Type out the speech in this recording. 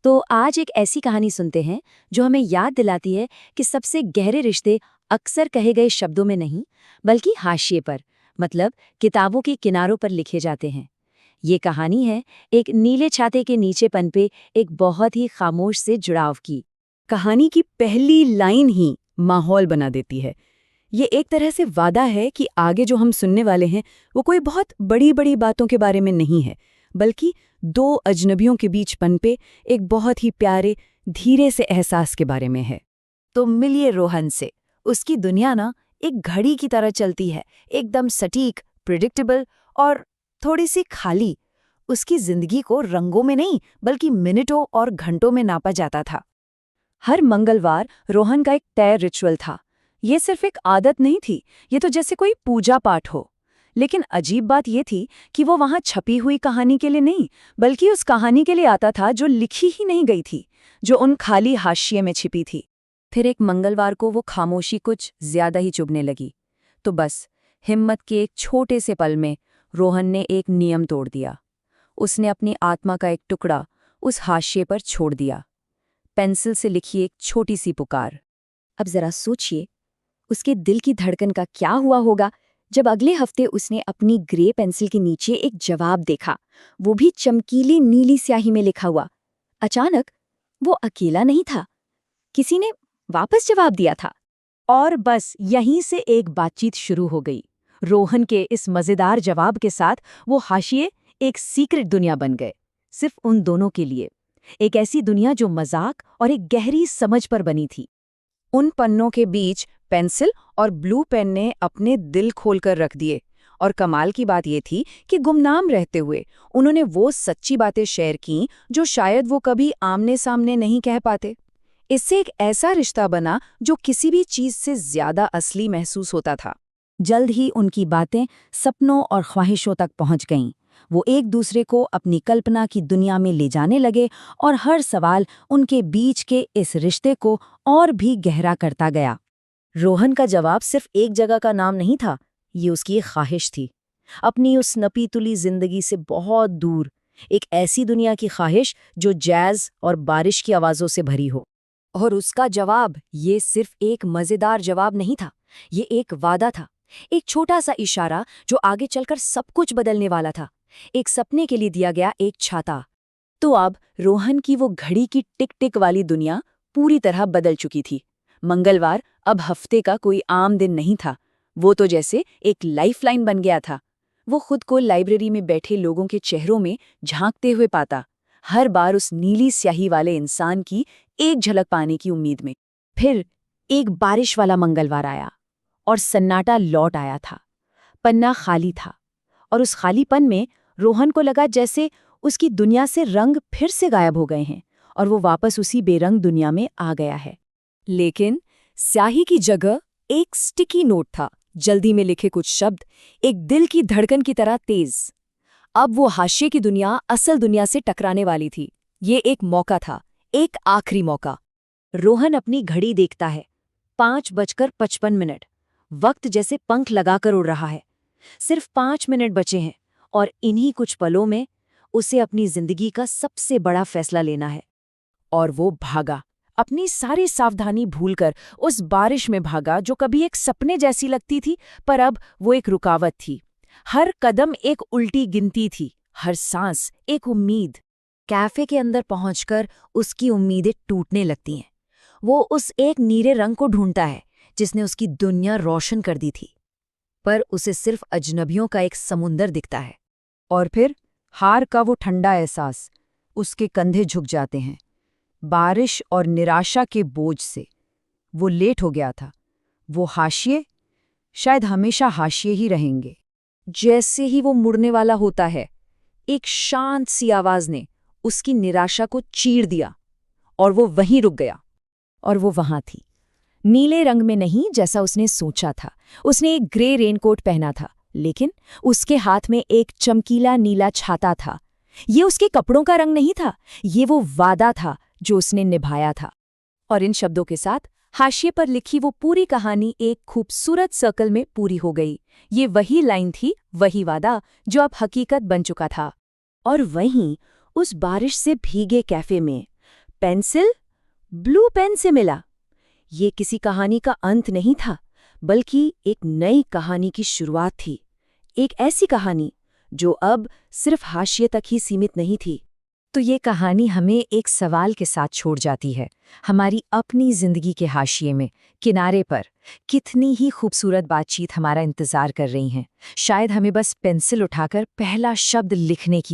तो आज एक ऐसी कहानी सुनते हैं जो हमें याद दिलाती है कि सबसे गहरे रिश्ते अक्सर कहे गए शब्दों में नहीं बल्कि हाशिए पर, मतलब किताबों के किनारों पर लिखे जाते हैं। ये कहानी है एक नीले छाते के नीचे पनपे एक बहुत ही खामोश से जुड़ाव की। कहानी की पहली लाइन ही माहौल बना देती है। ये एक तरह से वादा है कि आगे जो हम सुनने वाले हैं वो कोई बहुत बड़ी बड़ी बातों के बारे में नहीं है, बल्कि दो अजनबियों के बीच पनपे एक बहुत ही प्यारे धीरे से एहसास के बारे में है। तो मिलिए रोहन से। उसकी दुनिया ना एक घड़ी की तरह चलती है, एकदम सटीक, प्रिडिक्टेबल और थोड़ी सी खाली। उसकी जिंदगी को रंगों में नहीं बल्कि मिनटों और घंटों में नापा जाता था। हर मंगलवार रोहन का एक तय रिचुअल था। ये सिर्फ एक आदत नहीं थी, ये तो जैसे कोई पूजा पाठ हो। लेकिन अजीब बात ये थी कि वो वहां छपी हुई कहानी के लिए नहीं बल्कि उस कहानी के लिए आता था जो लिखी ही नहीं गई थी, जो उन खाली हाशिए में छिपी थी। फिर एक मंगलवार को वो खामोशी कुछ ज्यादा ही चुभने लगी। तो बस हिम्मत के एक छोटे से पल में रोहन ने एक नियम तोड़ दिया। उसने अपनी आत्मा का एक टुकड़ा उस हाशिए पर छोड़ दिया, पेंसिल से लिखी एक छोटी सी पुकार। अब जरा सोचिए, उसके दिल की धड़कन का क्या हुआ होगा जब अगले हफ्ते उसने अपनी ग्रे पेंसिल के नीचे एक जवाब देखा, वो भी चमकीली नीली स्याही में लिखा हुआ। अचानक वो अकेला नहीं था, किसी ने वापस जवाब दिया था। और बस यहीं से एक बातचीत शुरू हो गई। रोहन के इस मजेदार जवाब के साथ वो हाशिए एक सीक्रेट दुनिया बन गए, सिर्फ उन दोनों के लिए। एक ऐसी दुनिया जो मजाक और एक गहरी समझ पर बनी थी। उन पन्नों के बीच पेंसिल और ब्लू पेन ने अपने दिल खोलकर रख दिए। और कमाल की बात ये थी कि गुमनाम रहते हुए उन्होंने वो सच्ची बातें शेयर की जो शायद वो कभी आमने सामने नहीं कह पाते। इससे एक ऐसा रिश्ता बना जो किसी भी चीज से ज्यादा असली महसूस होता था। जल्द ही उनकी बातें सपनों और ख्वाहिशों तक पहुंच गईं। वो एक दूसरे को अपनी कल्पना की दुनिया में ले जाने लगे और हर सवाल उनके बीच के इस रिश्ते को और भी गहरा करता गया। रोहन का जवाब सिर्फ एक जगह का नाम नहीं था, ये उसकी एक ख्वाहिश थी। अपनी उस नपी तुली जिंदगी से बहुत दूर, एक ऐसी दुनिया की ख्वाहिश जो जैज़ और बारिश की आवाज़ों से भरी हो। और उसका जवाब ये सिर्फ एक मज़ेदार जवाब नहीं था, ये एक वादा था, एक छोटा सा इशारा जो आगे चलकर सब कुछ बदलने वाला था। एक सपने के लिए दिया गया एक छाता। तो अब रोहन की वो घड़ी की टिक टिक वाली दुनिया पूरी तरह बदल चुकी थी। मंगलवार अब हफ्ते का कोई आम दिन नहीं था, वो तो जैसे एक लाइफलाइन बन गया था। वो खुद को लाइब्रेरी में बैठे लोगों के चेहरों में झांकते हुए पाता, हर बार उस नीली स्याही वाले इंसान की एक झलक पाने की उम्मीद में। फिर एक बारिश वाला मंगलवार आया और सन्नाटा लौट आया था। पन्ना खाली था और उस खालीपन में रोहन को लगा जैसे उसकी दुनिया से रंग फिर से गायब हो गए हैं और वो वापस उसी बेरंग दुनिया में आ गया है। लेकिन स्याही की जगह एक स्टिकी नोट था, जल्दी में लिखे कुछ शब्द, एक दिल की धड़कन की तरह तेज। अब वो हाशिए की दुनिया असल दुनिया से टकराने वाली थी। ये एक मौका था, एक आखिरी मौका। रोहन अपनी घड़ी देखता है, 5:55। वक्त जैसे पंख लगाकर उड़ रहा है। सिर्फ 5 मिनट बचे हैं और इन्हीं कुछ पलों में उसे अपनी जिंदगी का सबसे बड़ा फैसला लेना है। और वो भागा, अपनी सारी सावधानी भूलकर उस बारिश में भागा जो कभी एक सपने जैसी लगती थी, पर अब वो एक रुकावट थी। हर कदम एक उल्टी गिनती थी, हर सांस एक उम्मीद। कैफे के अंदर पहुंचकर उसकी उम्मीदें टूटने लगती हैं। वो उस एक नीले रंग को ढूंढता है जिसने उसकी दुनिया रोशन कर दी थी, पर उसे सिर्फ अजनबियों का एक समुंदर दिखता है। और फिर हार का वो ठंडा एहसास, उसके कंधे झुक जाते हैं। बारिश और निराशा के बोझ से वो लेट हो गया था। वो हाशिए शायद हमेशा हाशिए ही रहेंगे। जैसे ही वो मुड़ने वाला होता है, एक शांत सी आवाज ने उसकी निराशा को चीर दिया और वो वहीं रुक गया। और वो वहां थी, नीले रंग में नहीं जैसा उसने सोचा था। उसने एक ग्रे रेनकोट पहना था, लेकिन उसके हाथ में एक चमकीला नीला छाता था। ये उसके कपड़ों का रंग नहीं था, ये वो वादा था जो उसने निभाया था। और इन शब्दों के साथ हाशिए पर लिखी वो पूरी कहानी एक खूबसूरत सर्कल में पूरी हो गई। ये वही लाइन थी, वही वादा जो अब हकीकत बन चुका था। और वहीं उस बारिश से भीगे कैफे में पेंसिल ब्लू पेन से मिला। ये किसी कहानी का अंत नहीं था, बल्कि एक नई कहानी की शुरुआत थी। एक ऐसी कहानी जो अब सिर्फ हाशिए तक ही सीमित नहीं थी। तो ये कहानी हमें एक सवाल के साथ छोड़ जाती है। हमारी अपनी जिंदगी के हाशिए में, किनारे पर, कितनी ही खूबसूरत बातचीत हमारा इंतजार कर रही हैं। शायद हमें बस पेंसिल उठाकर पहला शब्द लिखने की